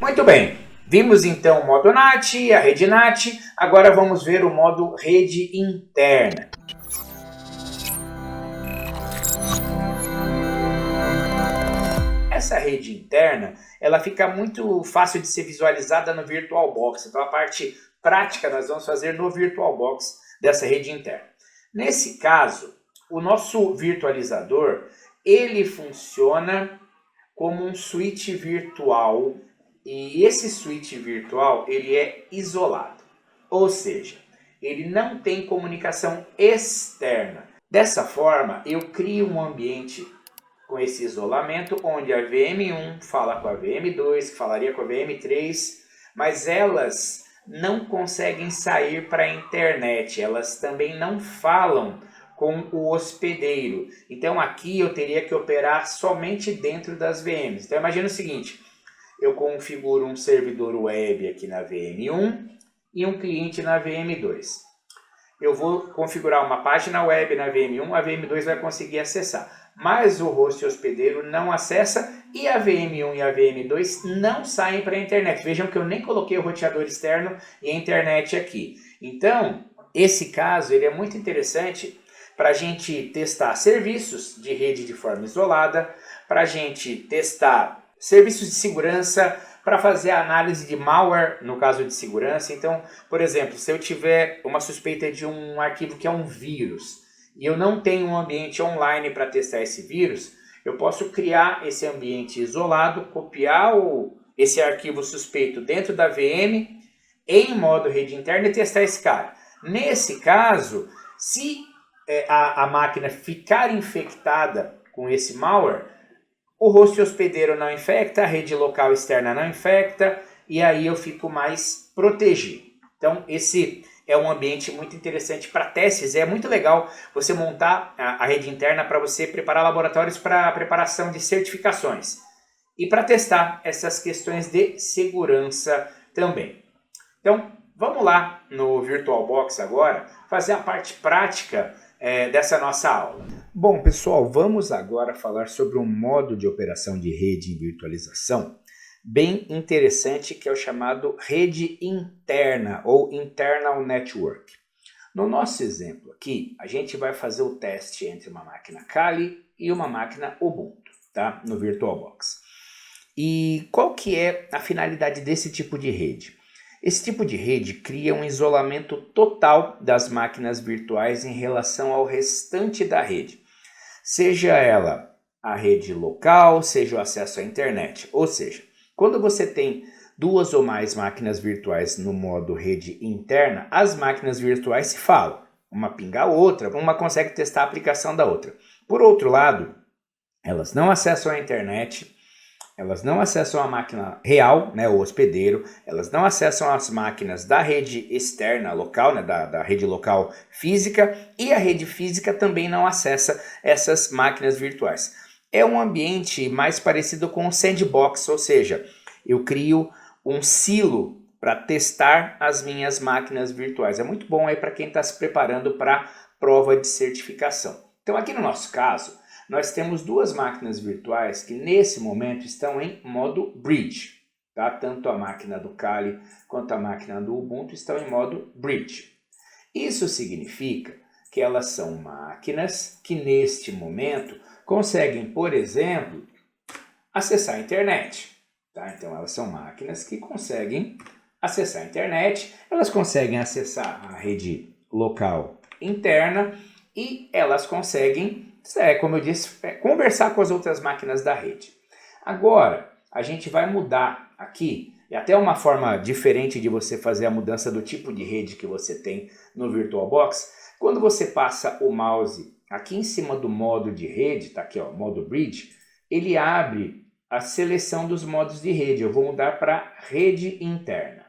Muito bem, vimos então o modo NAT, a rede NAT, agora vamos ver o modo rede interna. Essa rede interna, ela fica muito fácil de ser visualizada no VirtualBox, então a parte prática nós vamos fazer no VirtualBox dessa rede interna. Nesse caso, o nosso virtualizador, ele funciona como um switch virtual, e esse switch virtual ele é isolado, ou seja, ele não tem comunicação externa. Dessa forma, eu crio um ambiente com esse isolamento, onde a VM1 fala com a VM2, que falaria com a VM3, mas elas não conseguem sair para a internet, elas também não falam com o hospedeiro. Então aqui eu teria que operar somente dentro das VMs. Então imagina o seguinte, eu configuro um servidor web aqui na VM1 e um cliente na VM2. Eu vou configurar uma página web na VM1, a VM2 vai conseguir acessar, mas o host hospedeiro não acessa e a VM1 e a VM2 não saem para a internet. Vejam que eu nem coloquei o roteador externo e a internet aqui. Então, esse caso ele é muito interessante para a gente testar serviços de rede de forma isolada, para a gente testar serviços de segurança, para fazer a análise de malware no caso de segurança. Então, por exemplo, se eu tiver uma suspeita de um arquivo que é um vírus e eu não tenho um ambiente online para testar esse vírus, eu posso criar esse ambiente isolado, copiar esse arquivo suspeito dentro da VM em modo rede interna e testar esse cara. Nesse caso, se a máquina ficar infectada com esse malware, o host hospedeiro não infecta, a rede local externa não infecta, e aí eu fico mais protegido. Então esse é um ambiente muito interessante para testes. É muito legal você montar a rede interna para você preparar laboratórios para preparação de certificações e para testar essas questões de segurança também. Então vamos lá no VirtualBox agora fazer a parte prática dessa nossa aula. Bom, pessoal, vamos agora falar sobre um modo de operação de rede em virtualização bem interessante, que é o chamado rede interna ou internal network. No nosso exemplo aqui, a gente vai fazer o teste entre uma máquina Kali e uma máquina Ubuntu, tá? No VirtualBox. E qual que é a finalidade desse tipo de rede? Esse tipo de rede cria um isolamento total das máquinas virtuais em relação ao restante da rede, seja ela a rede local, seja o acesso à internet. Ou seja, quando você tem duas ou mais máquinas virtuais no modo rede interna, as máquinas virtuais se falam, uma pinga a outra, uma consegue testar a aplicação da outra. Por outro lado, elas não acessam a internet, elas não acessam a máquina real, né, o hospedeiro, elas não acessam as máquinas da rede externa local, né, da rede local física, e a rede física também não acessa essas máquinas virtuais. É um ambiente mais parecido com um sandbox, ou seja, eu crio um silo para testar as minhas máquinas virtuais. É muito bom aí para quem está se preparando para prova de certificação. Então aqui no nosso caso, nós temos duas máquinas virtuais que nesse momento estão em modo bridge. Tá? Tanto a máquina do Kali quanto a máquina do Ubuntu estão em modo bridge. Isso significa que elas são máquinas que neste momento conseguem, por exemplo, acessar a internet. Tá? Então elas são máquinas que conseguem acessar a internet, elas conseguem acessar a rede local interna e elas conseguem, como eu disse, conversar com as outras máquinas da rede. Agora, a gente vai mudar aqui, e até uma forma diferente de você fazer a mudança do tipo de rede que você tem no VirtualBox. Quando você passa o mouse aqui em cima do modo de rede, tá aqui ó, modo bridge, ele abre a seleção dos modos de rede. Eu vou mudar para rede interna,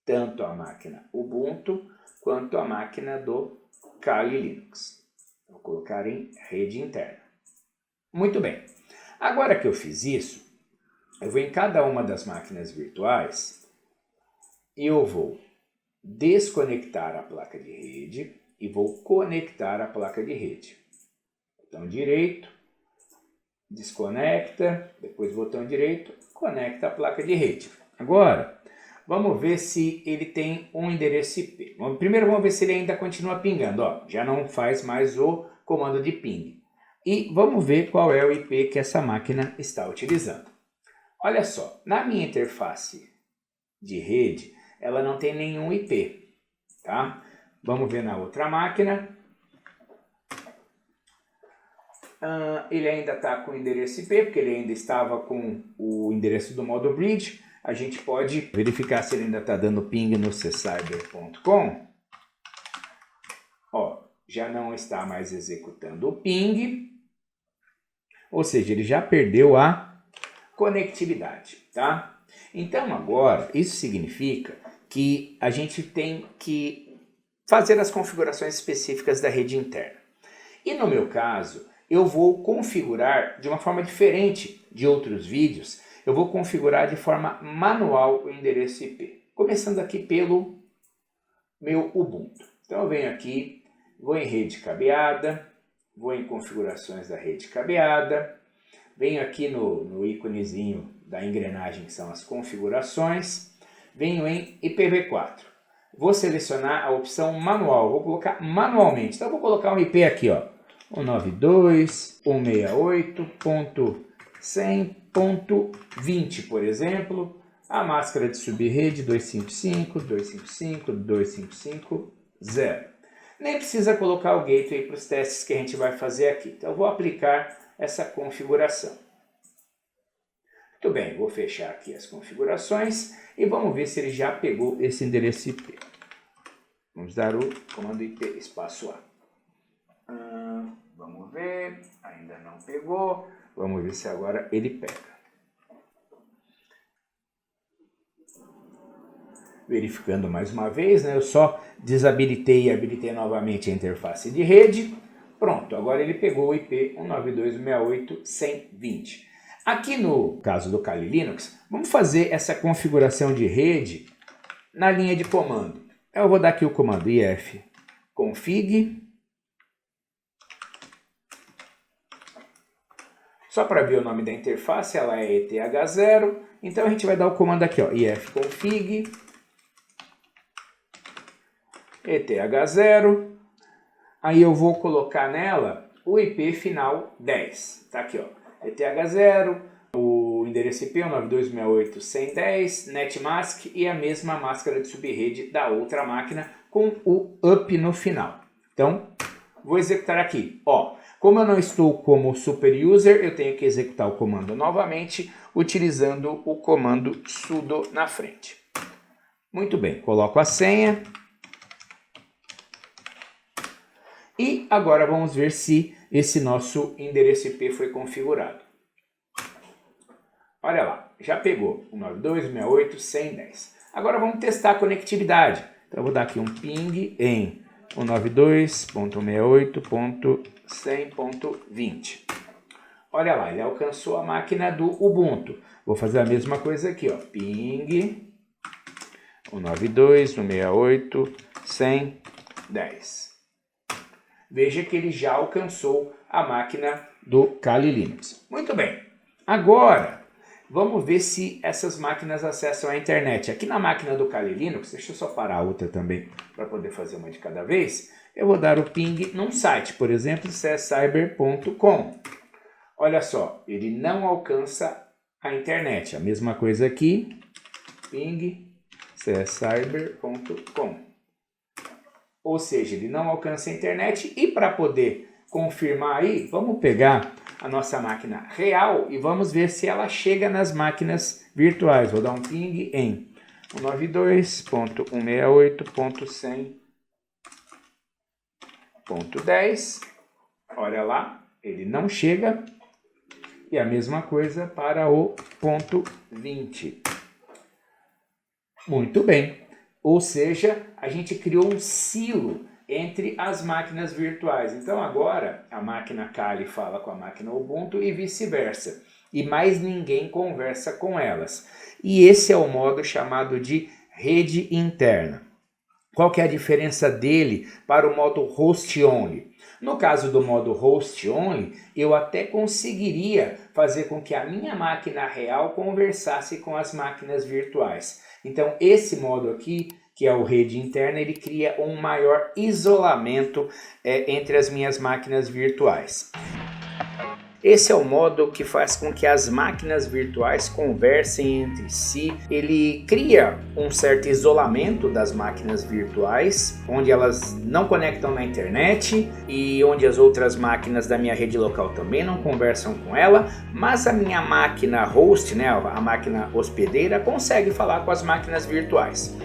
tanto a máquina Ubuntu quanto a máquina do Kali Linux. Vou colocar em rede interna. Muito bem. Agora que eu fiz isso, eu vou em cada uma das máquinas virtuais e eu vou desconectar a placa de rede e vou conectar a placa de rede. Botão direito, desconecta, depois botão direito, conecta a placa de rede. Agora, vamos ver se ele tem um endereço IP. Primeiro vamos ver se ele ainda continua pingando. Ó, já não faz mais o comando de ping. E vamos ver qual é o IP que essa máquina está utilizando. Olha só, na minha interface de rede, ela não tem nenhum IP. Tá? Vamos ver na outra máquina. Ele ainda está com o endereço IP, porque ele ainda estava com o endereço do modo bridge. A gente pode verificar se ele ainda está dando ping no ccyber.com. Ó, já não está mais executando o ping. Ou seja, ele já perdeu a conectividade, tá? Então agora, isso significa que a gente tem que fazer as configurações específicas da rede interna. E no meu caso, eu vou configurar de uma forma diferente de outros vídeos. Eu vou configurar de forma manual o endereço IP. Começando aqui pelo meu Ubuntu. Então eu venho aqui, vou em rede cabeada, vou em configurações da rede cabeada, venho aqui no íconezinho da engrenagem que são as configurações, venho em IPv4. Vou selecionar a opção manual, vou colocar manualmente. Então eu vou colocar um IP aqui, ó, 192.168.100.20, por exemplo. A máscara de subrede 255.255.255.0. Nem precisa colocar o gateway para os testes que a gente vai fazer aqui. Então eu vou aplicar essa configuração. Muito bem, vou fechar aqui as configurações e vamos ver se ele já pegou esse endereço IP. Vamos dar o comando IP espaço A. Vamos ver, ainda não pegou. Vamos ver se agora ele pega. Verificando mais uma vez, né? Eu só desabilitei e habilitei novamente a interface de rede. Pronto, agora ele pegou o IP 192.168.100.20. Aqui no caso do Kali Linux, vamos fazer essa configuração de rede na linha de comando. Eu vou dar aqui o comando ifconfig. Só para ver o nome da interface, ela é ETH0. Então a gente vai dar o comando aqui, ó, ifconfig ETH0. Aí eu vou colocar nela o IP final 10. Tá aqui, ó, ETH0, o endereço IP 192.168.110, netmask e a mesma máscara de subrede da outra máquina com o up no final. Então, vou executar aqui, ó. Como eu não estou como super user, eu tenho que executar o comando novamente, utilizando o comando sudo na frente. Muito bem, coloco a senha. E agora vamos ver se esse nosso endereço IP foi configurado. Olha lá, já pegou 192.168.110. Agora vamos testar a conectividade. Então eu vou dar aqui um ping em 192.168.100.20. Olha lá, ele alcançou a máquina do Ubuntu. Vou fazer a mesma coisa aqui, ó. Ping 192.168.100.10. Veja que ele já alcançou a máquina do Kali Linux. Muito bem. Agora, vamos ver se essas máquinas acessam a internet. Aqui na máquina do Kali Linux, deixa eu só parar a outra também para poder fazer uma de cada vez. Eu vou dar o ping num site, por exemplo, ccyber.com. Olha só, ele não alcança a internet. A mesma coisa aqui, ping ccyber.com. Ou seja, ele não alcança a internet. E para poder confirmar aí, vamos pegar a nossa máquina real e vamos ver se ela chega nas máquinas virtuais. Vou dar um ping em 192.168.100.10. Olha lá, ele não chega. E a mesma coisa para o ponto 20. Muito bem. Ou seja, a gente criou um silo entre as máquinas virtuais. Então agora a máquina Kali fala com a máquina Ubuntu e vice-versa. E mais ninguém conversa com elas. E esse é o modo chamado de rede interna. Qual que é a diferença dele para o modo host only? No caso do modo host only, eu até conseguiria fazer com que a minha máquina real conversasse com as máquinas virtuais. Então esse modo aqui, que é o rede interna, ele cria um maior isolamento entre as minhas máquinas virtuais. Esse é o modo que faz com que as máquinas virtuais conversem entre si. Ele cria um certo isolamento das máquinas virtuais, onde elas não conectam na internet e onde as outras máquinas da minha rede local também não conversam com ela, mas a minha máquina host, né, a máquina hospedeira, consegue falar com as máquinas virtuais.